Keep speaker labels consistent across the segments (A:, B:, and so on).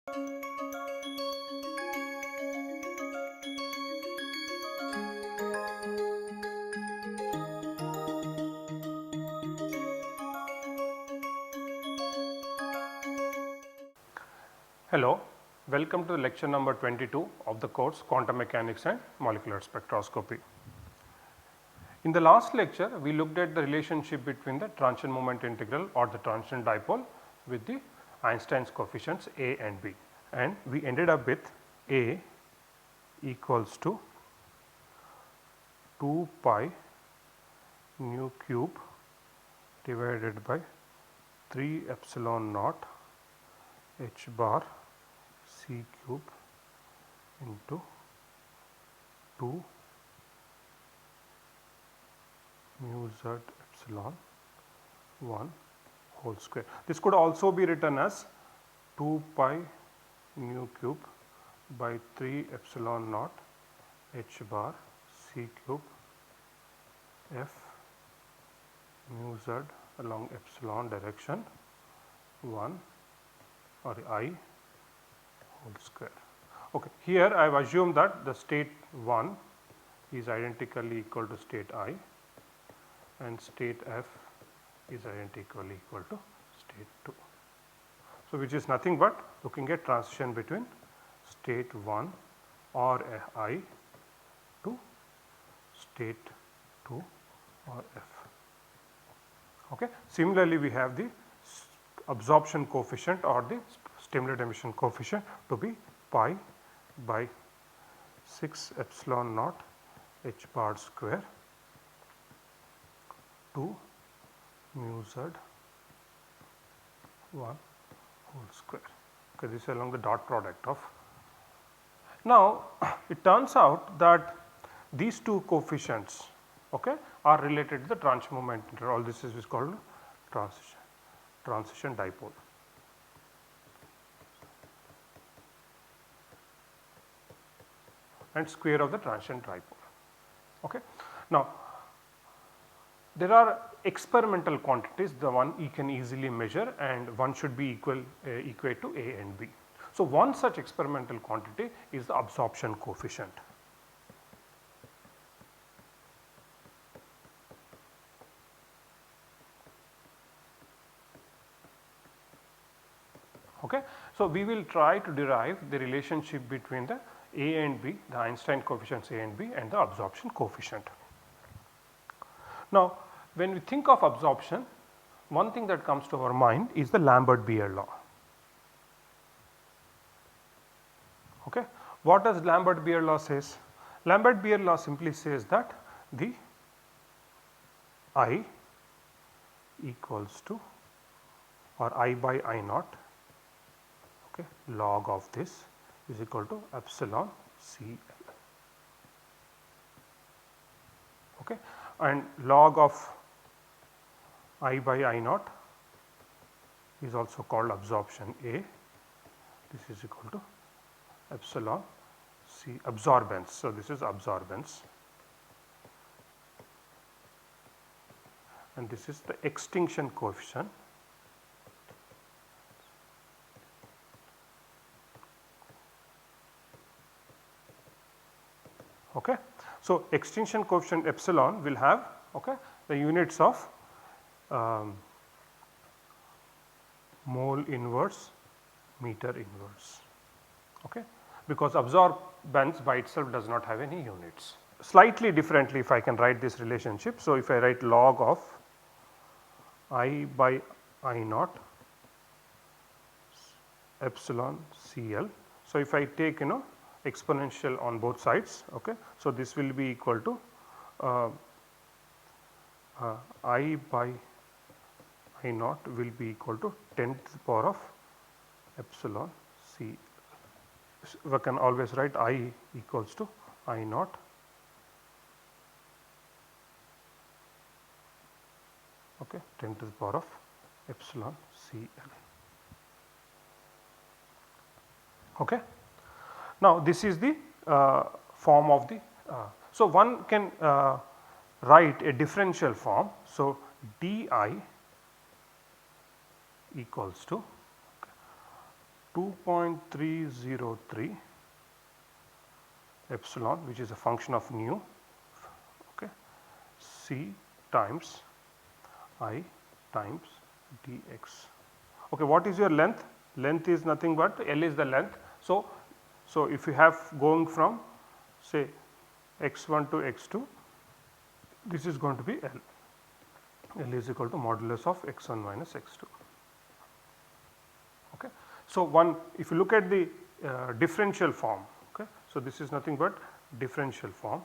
A: Hello, welcome to the lecture number 22 of the course Quantum Mechanics and Molecular Spectroscopy. In the last lecture, we looked at the relationship between the transition moment integral or the transition dipole with the Einstein's coefficients A and B, and we ended up with A equals to 2 pi nu cube divided by 3 epsilon naught h bar c cube into 2 mu z epsilon 1 whole square. This could also be written as 2 pi nu cube by 3 epsilon naught h bar c cube f mu z along epsilon direction 1 or I whole square. Okay. Here I have assumed that the state 1 is identically equal to state I and state F is identically equal to state 2. So, which is nothing but looking at transition between state 1 or I to state 2 or F. Okay. Similarly, we have the absorption coefficient or the stimulated emission coefficient to be pi by 6 epsilon naught h bar square 2 mu z 1 whole square. Okay, this is along the dot product of. Now, it turns out that these two coefficients, okay, are related to the transition moment integral. All this is called transition dipole. And square of the transition dipole. Okay. Now, there are experimental quantities, the one you can easily measure and one should be equate to A and B. So, one such experimental quantity is the absorption coefficient. Okay. So, we will try to derive the relationship between the A and B, the Einstein coefficients A and B and the absorption coefficient. Now, when we think of absorption, one thing that comes to our mind is the Lambert-Beer law. Okay. What does Lambert-Beer law says? Lambert-Beer law simply says that the I equals to or I by I naught, okay, log of this is equal to epsilon C L. Okay. And log of I by I naught is also called absorption A. This is equal to epsilon C absorbance. So, this is absorbance and this is the extinction coefficient. Okay. So, extinction coefficient epsilon will have, okay, the units of mole inverse, meter inverse, okay, because absorbance by itself does not have any units. Slightly differently, if I can write this relationship. So, if I write log of I by I naught epsilon C L. So, if I take exponential on both sides, okay, so this will be equal to I by I naught will be equal to 10 to the power of epsilon C. So, we can always write I equals to I naught okay, 10 to the power of epsilon C L. Okay. Now, this is the form of the. So, one can write a differential form. So, d I equals to 2.303 epsilon, which is a function of nu, okay, C times I times dx. Okay, what is your length? Length is nothing but L is the length. So if you have going from say x1 to x2, this is going to be L. L is equal to modulus of x1 minus x2. Okay. So if you look at the differential form, okay, so this is nothing but differential form.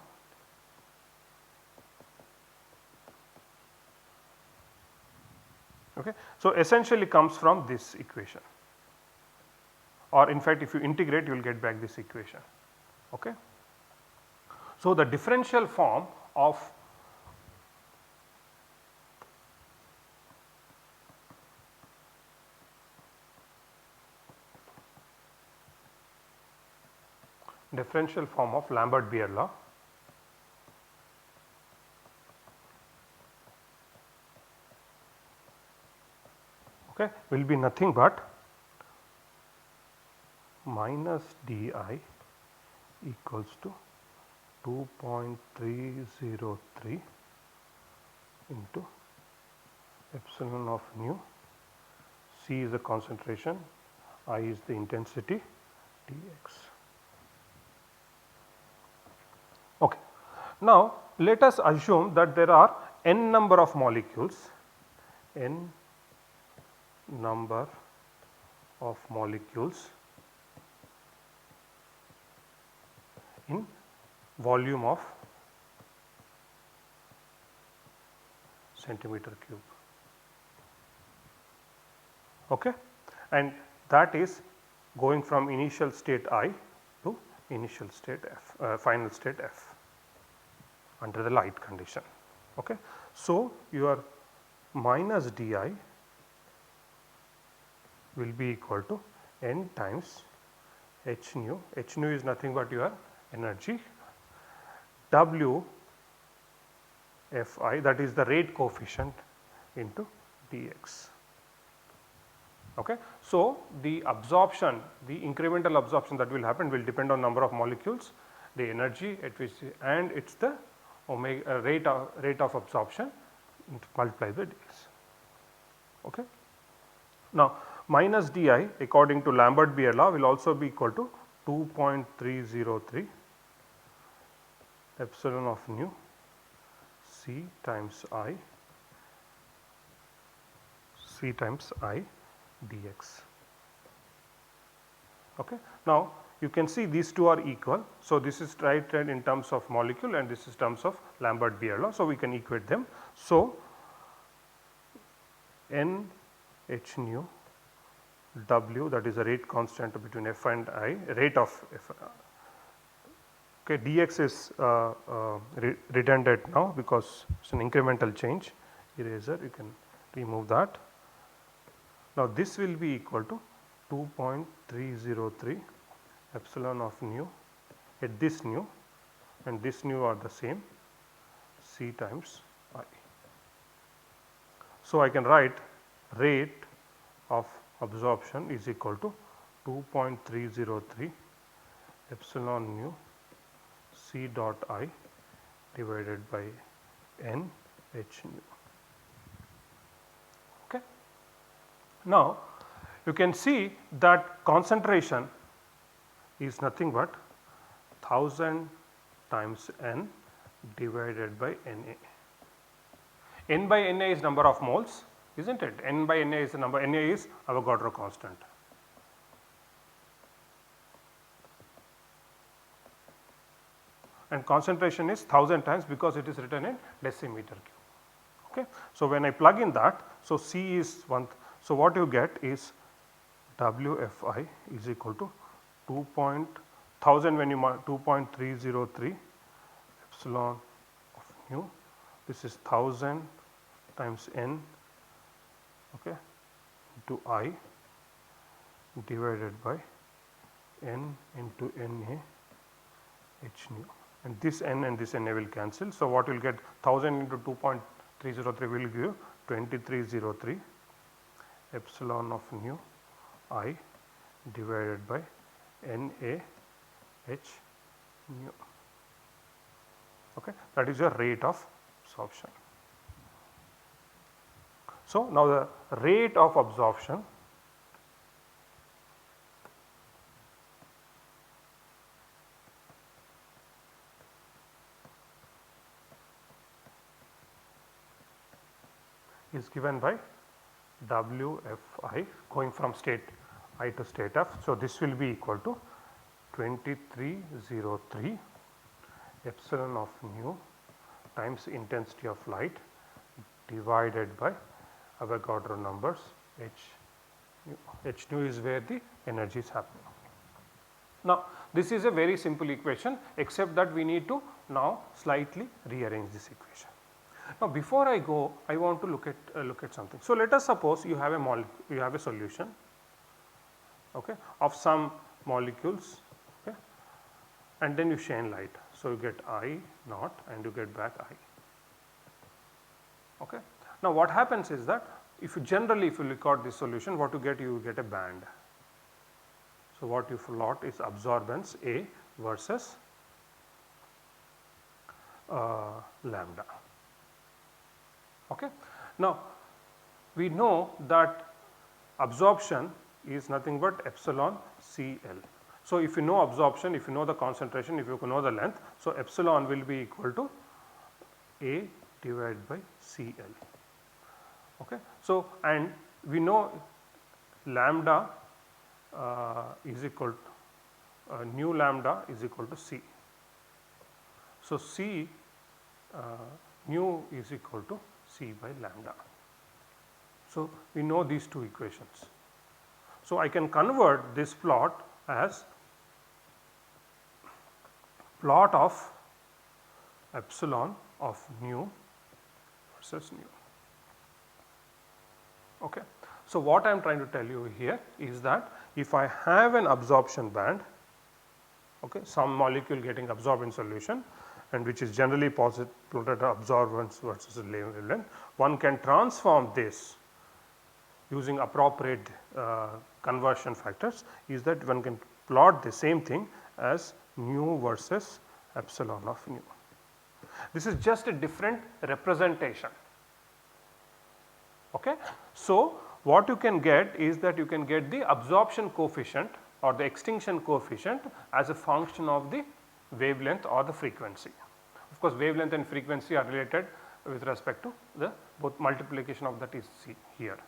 A: Okay. So essentially comes from this equation, or in fact if you integrate you will get back this equation. Okay. So the differential form of Lambert-Beer law okay, will be nothing but minus di equals to 2.303 into epsilon of nu, C is the concentration, I is the intensity, dx. Okay. Now let us assume that there are n number of molecules, n number of molecules in volume of centimeter cube. Okay. And that is going from initial state I to initial state F, final state F under the light condition. Okay. So your minus di will be equal to n times h nu. H nu is nothing but your energy, W Fi, that is the rate coefficient, into dx. Okay. So the absorption, the incremental absorption that will happen will depend on number of molecules, the energy at which, and it is the omega rate of absorption multiplied by dx. Okay. Now minus di according to Lambert-Beer law will also be equal to 2.303 epsilon of nu C times I dx. Okay. Now you can see these two are equal. So this is right in terms of molecule and this is terms of Lambert-Beer law. So we can equate them. So n h nu W, that is the rate constant between F and I, rate of F. Okay, dx is redundant now because it is an incremental change. Eraser, you can remove that. Now this will be equal to 2.303 epsilon of nu at this nu, and this nu are the same, C times I. So I can write rate of absorption is equal to 2.303 epsilon nu C dot I divided by n h nu. Okay. Now you can see that concentration is nothing but 1000 times n divided by Na. N by Na is number of moles, isn't it? N by Na is the number, Na is Avogadro constant. And concentration is 1000 times because it is written in decimeter cube. Okay. So when I plug in that, so C is 1, so what you get is WFi is equal to 2.1000 when you 2.303 epsilon of nu, this is 1000 times n, okay, into I divided by n into Na h nu, and this n and this Na will cancel. So what you will get, 1000 into 2.303 will give you 2303 epsilon of nu I divided by NaH nu. Okay, that is your rate of absorption. So, now the rate of absorption is given by WFI going from state I to state F. So, this will be equal to 2303 epsilon of nu times intensity of light divided by Avogadro numbers h nu. H nu is where the energy is happening. Now, this is a very simple equation except that we need to now slightly rearrange this equation. Now, before I go, I want to look at something. So, let us suppose you have a solution, okay, of some molecules, okay, and then you shine light. So, you get I naught and you get back I. Okay. Now, what happens is that if you record this solution, what you get a band. So, what you plot is absorbance A versus lambda. Okay. Now, we know that absorption is nothing but epsilon Cl. So, if you know absorption, if you know the concentration, if you know the length, so epsilon will be equal to A divided by Cl. Okay. So, and we know lambda is equal to nu lambda is equal to C. So, C nu is equal to C by lambda. So, we know these two equations. So, I can convert this plot as plot of epsilon of nu versus nu. Okay. So, what I am trying to tell you here is that if I have an absorption band, okay, some molecule getting absorbed in solution and which is generally plotted absorbance versus wavelength, one can transform this using appropriate conversion factors, is that one can plot the same thing as nu versus epsilon of nu. This is just a different representation. Okay. So, what you can get is that you can get the absorption coefficient or the extinction coefficient as a function of the wavelength or the frequency. Of course, wavelength and frequency are related with respect to the both multiplication of that is here.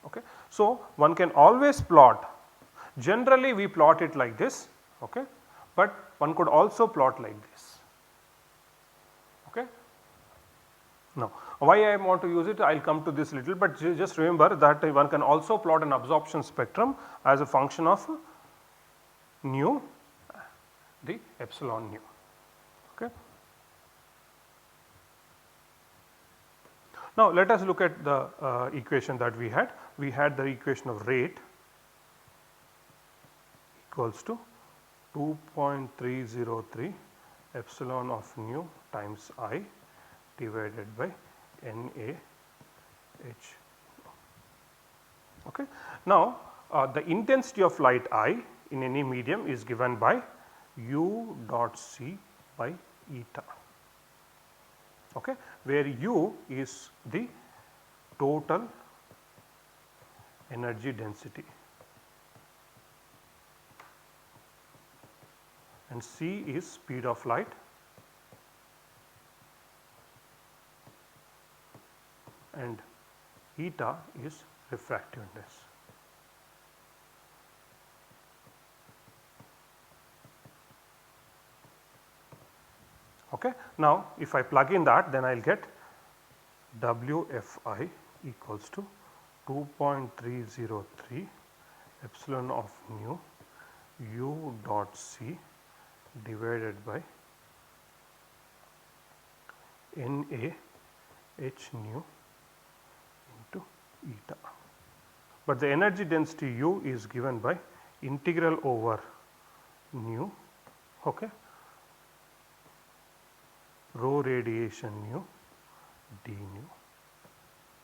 A: Okay. So, one can always plot, generally we plot it like this, okay, but one could also plot like this. Okay. Now, why I want to use it, I will come to this little, but just remember that one can also plot an absorption spectrum as a function of nu, the epsilon nu. Okay. Now, let us look at the equation that we had. We had the equation of rate equals to 2.303 epsilon of nu times I divided by NaH. Okay. Now, the intensity of light I in any medium is given by U dot C by eta, okay, where U is the total energy density and C is speed of light and eta is refractiveness. Okay. Now, if I plug in that, then I will get WFI equals to 2.303 epsilon of nu U dot C divided by NaH nu into eta. But the energy density U is given by integral over nu, okay, rho radiation nu d nu.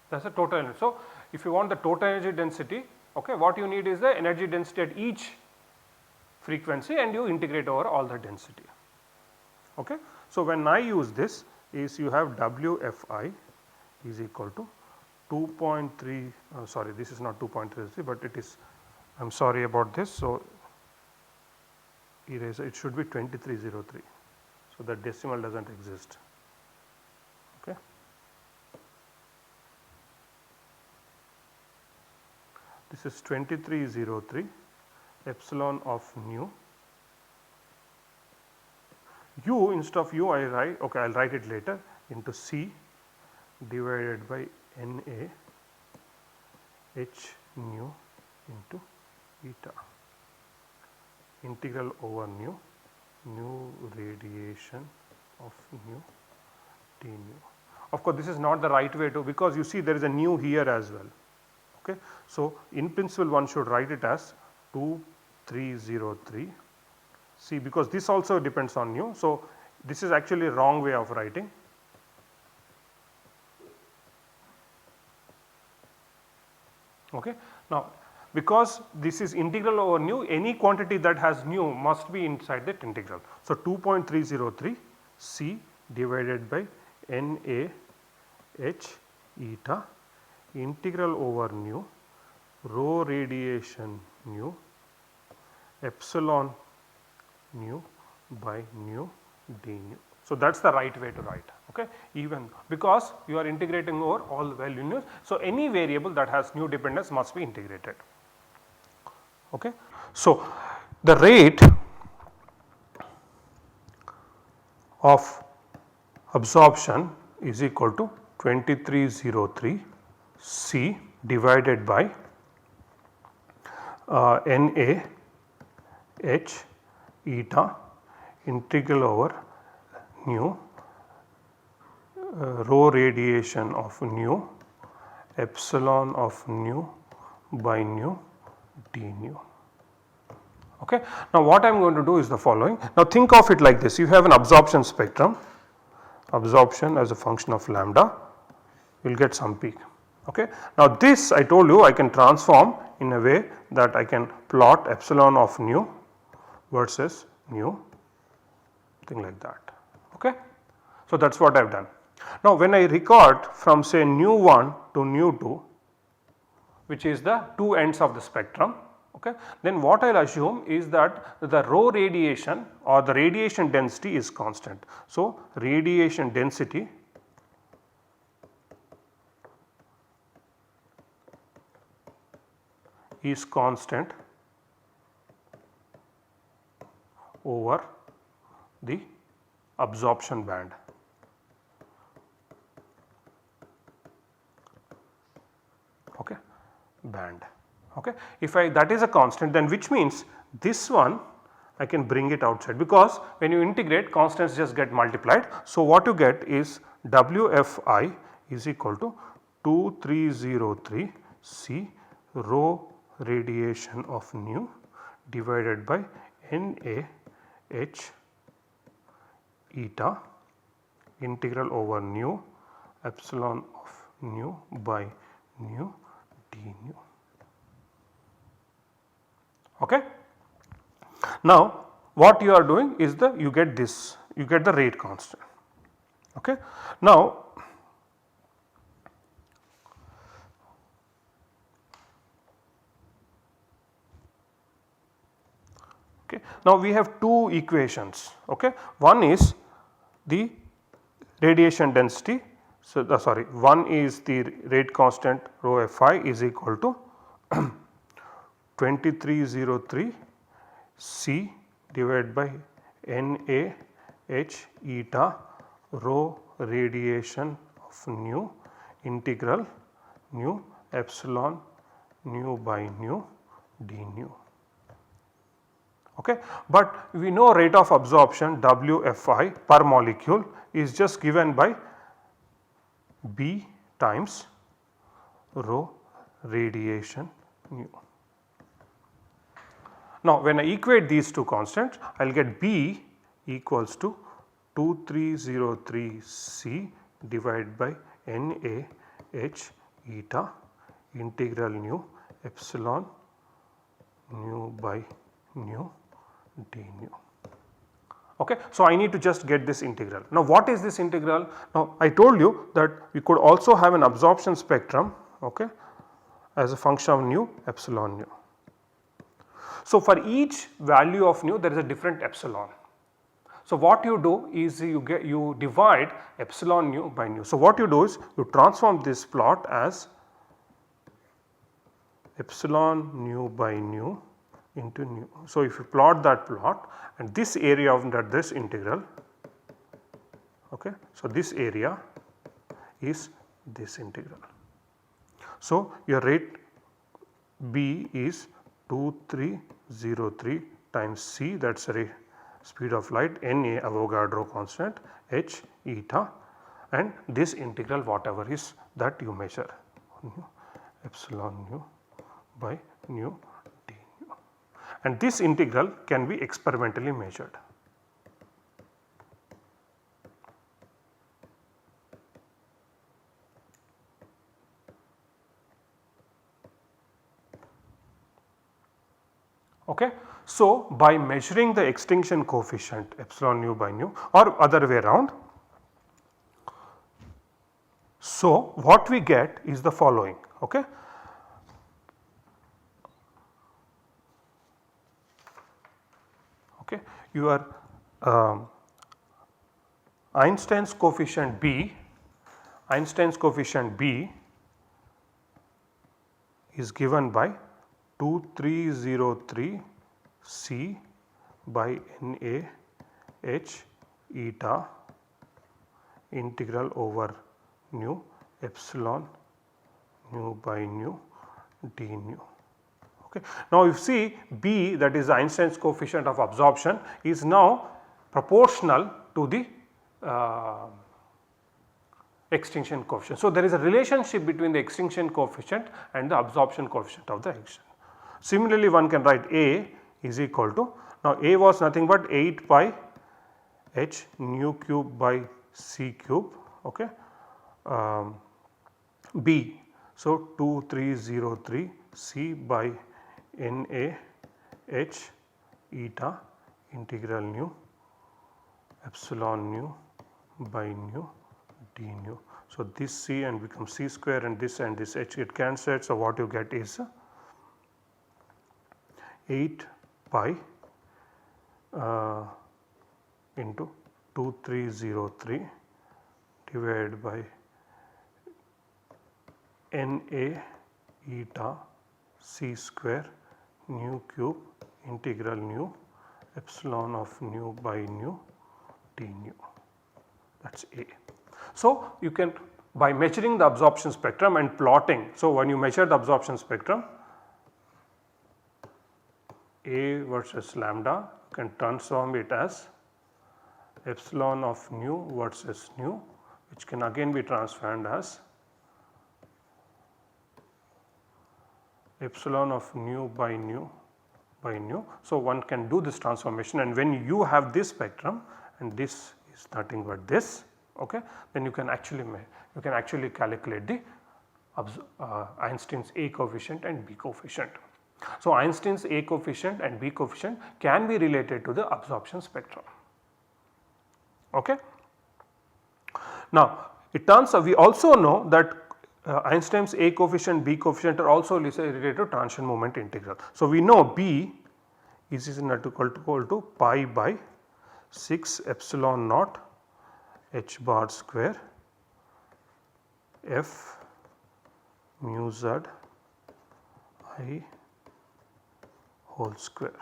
A: That is the total energy. So, if you want the total energy density, Okay, what you need is the energy density at each frequency and you integrate over all the density. Okay. So, when I use this is you have WFI is equal to 2.3 sorry, this is not 2.33, but it is, I am sorry about this. So, erase it, should be 2303. So, the decimal does not exist. Okay. This is 2303 epsilon of nu. U, instead of U I write, okay, I will write it later, into C divided by Na H nu into eta, integral over nu radiation of nu d nu. Of course, this is not the right way to, because you see there is a nu here as well. Okay. So, in principle one should write it as 2303 C, because this also depends on nu. So, this is actually a wrong way of writing. Okay. Now, because this is integral over nu, any quantity that has nu must be inside that integral. So, 2.303 C divided by Na H eta integral over nu rho radiation nu epsilon nu by nu d nu. So, that is the right way to write, okay, even because you are integrating over all the value nu. So, any variable that has nu dependence must be integrated. Okay. So, the rate of absorption is equal to 2303 C divided by Na H eta integral over nu rho radiation of nu epsilon of nu by nu d nu. Okay. Now, what I am going to do is the following. Now, think of it like this: you have an absorption spectrum, absorption as a function of lambda, you will get some peak. Okay. Now, this I told you I can transform in a way that I can plot epsilon of nu versus nu, thing like that. Okay. So, that is what I have done. Now, when I record from say nu 1 to nu 2, which is the two ends of the spectrum, okay, then what I will assume is that the rho radiation or the radiation density is constant. So, radiation density is constant over the absorption band. Okay, band. Okay. If I, that is a constant, then which means this one I can bring it outside, because when you integrate, constants just get multiplied. So, what you get is WFI is equal to 2303 C rho radiation of nu divided by Na H eta integral over nu epsilon of nu by nu d nu. Okay. Now, what you are doing is the, you get this, you get the rate constant. Okay. Now, okay. Now, we have two equations. Okay. One is the radiation density. So, sorry, one is the rate constant rho Fi is equal to 2303 C divided by Na H eta rho radiation of nu integral nu epsilon nu by nu d nu. Okay. But we know rate of absorption WFI per molecule is just given by B times rho radiation nu. Now, when I equate these two constants, I will get B equals to 2303 C divided by Na H eta integral nu epsilon nu by nu d nu. Okay. So, I need to just get this integral. Now, what is this integral? Now, I told you that we could also have an absorption spectrum, okay, as a function of nu epsilon nu. So, for each value of nu there is a different epsilon. So, what you do is you divide epsilon nu by nu. So, what you do is you transform this plot as epsilon nu by nu into nu. So, if you plot that plot and this area of this integral, okay. So, this area is this integral. So, your rate B is 2303 times c, that is a speed of light, n a Avogadro constant, h eta, and this integral whatever is that you measure, epsilon nu by nu d nu, and this integral can be experimentally measured. Okay. So, by measuring the extinction coefficient epsilon nu by nu or other way around, so what we get is the following. Okay. Okay. Your Einstein's coefficient B is given by 2303 c by Na h eta integral over nu epsilon nu by nu d nu. Okay. Now, you see B, that is Einstein's coefficient of absorption, is now proportional to the extinction coefficient. So, there is a relationship between the extinction coefficient and the absorption coefficient of the action. Similarly, one can write A is equal to, now A was nothing but 8 pi h nu cube by c cube, okay. B, so 2303 c by Na h eta integral nu epsilon nu by nu d nu. So, this c and becomes c square and this h get cancelled. So, what you get is 8 pi into 2303 divided by Na eta c square nu cube integral nu epsilon of nu by nu d nu, that is A. So, you can, by measuring the absorption spectrum and plotting. So, when you measure the absorption spectrum A versus lambda, you can transform it as epsilon of nu versus nu, which can again be transformed as epsilon of nu by nu by nu. So, one can do this transformation, and when you have this spectrum and this is nothing but this, okay, then you can actually calculate the Einstein's A coefficient and B coefficient. So, Einstein's A coefficient and B coefficient can be related to the absorption spectrum. Okay. Now, it turns out we also know that Einstein's A coefficient, B coefficient are also related to transition moment integral. So, we know B is equal to pi by 6 epsilon naught h bar square f mu z I whole square,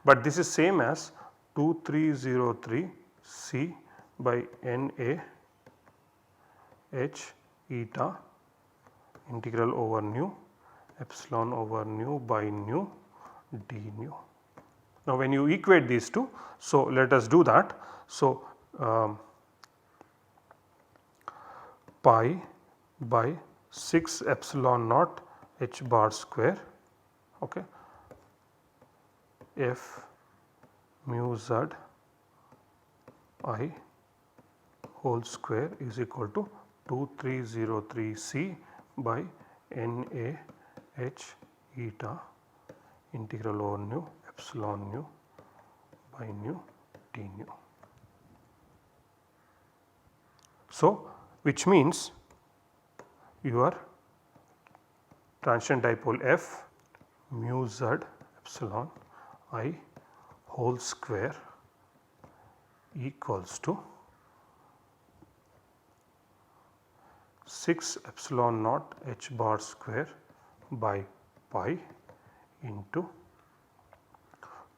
A: but this is same as 2303 c by Na h eta integral over nu epsilon over nu by nu d nu. Now, when you equate these two, so let us do that. So, pi by 6 epsilon naught h bar square, okay, f mu z I whole square is equal to 2303 c by Na h eta integral over nu epsilon nu by nu d nu. So, which means your transition dipole F mu z epsilon I whole square equals to 6 epsilon naught h bar square by pi into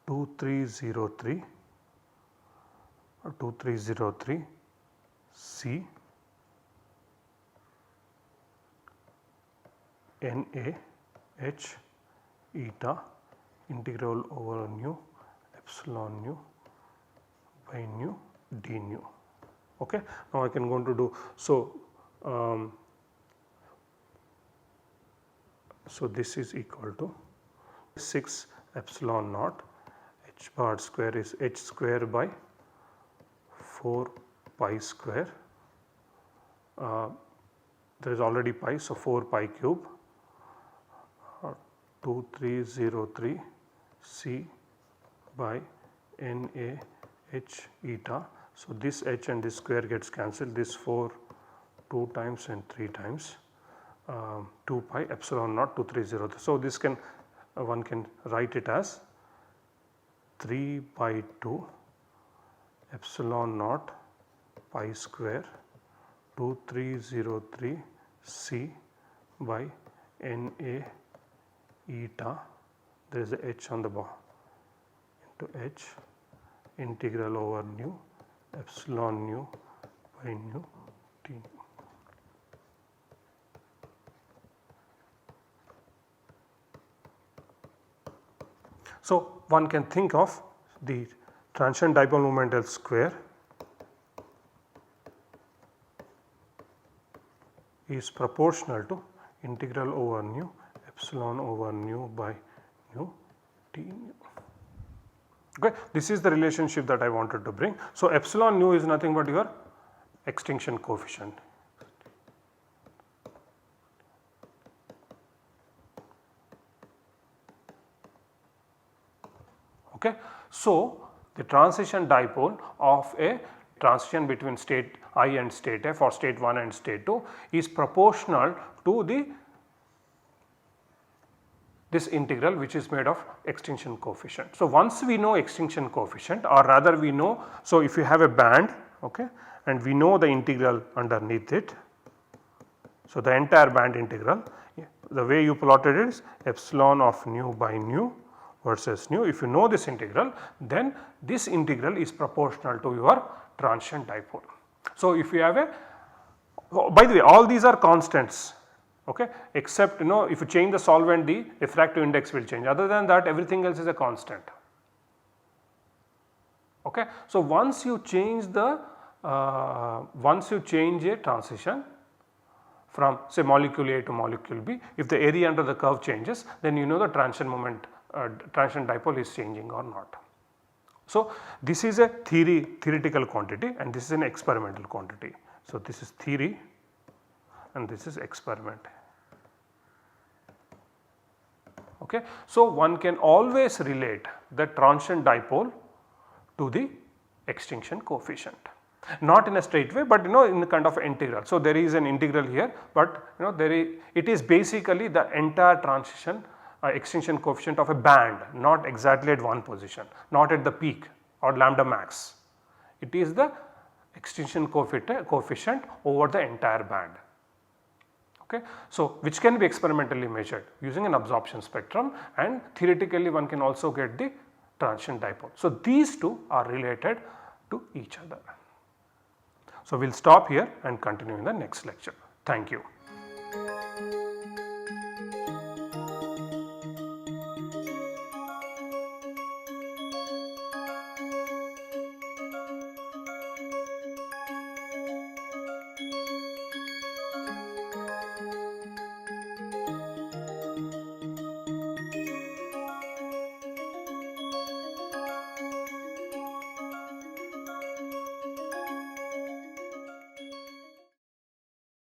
A: 2303 C NA H eta integral over nu epsilon nu by nu d nu. Okay. Now, I can go on to do so. So, this is equal to 6 epsilon naught h bar square is h square by 4 pi square. There is already pi, so 4 pi cube 2303 C by NA H eta. So, this h and this square gets cancelled, this 4 2 times and 3 times 2 pi epsilon naught 2303. So, this can one can write it as 3 by 2 epsilon naught pi square 2303 C by NA eta, there is a h on the bottom into h integral over nu epsilon nu by nu d nu. So, one can think of the transition dipole moment L square is proportional to integral over nu epsilon over nu by nu d nu. Okay. This is the relationship that I wanted to bring. So, epsilon nu is nothing but your extinction coefficient. Okay. So, the transition dipole of a transition between state I and state F or state 1 and state 2 is proportional to this integral which is made of extinction coefficient. So, once we know extinction coefficient, or rather we know, so if you have a band, okay, and we know the integral underneath it. So, the entire band integral, the way you plotted it is epsilon of nu by nu versus nu. If you know this integral, then this integral is proportional to your transition dipole. So, if you have a, by the way, all these are constants, okay, except if you change the solvent, the refractive index will change. Other than that, everything else is a constant. Okay. So, once you change a transition from say molecule A to molecule B, if the area under the curve changes, then you know the transition moment transition dipole is changing or not. So, this is a theoretical quantity and this is an experimental quantity. So, this is theory and this is experiment. Okay. So, one can always relate the transition dipole to the extinction coefficient, not in a straight way, but in the kind of integral. So, there is an integral here, but it is basically the entire transition extinction coefficient of a band, not exactly at one position, not at the peak or lambda max. It is the extinction coefficient over the entire band. Okay. So, which can be experimentally measured using an absorption spectrum, and theoretically one can also get the transition dipole. So, these two are related to each other. So, we will stop here and continue in the next lecture. Thank you.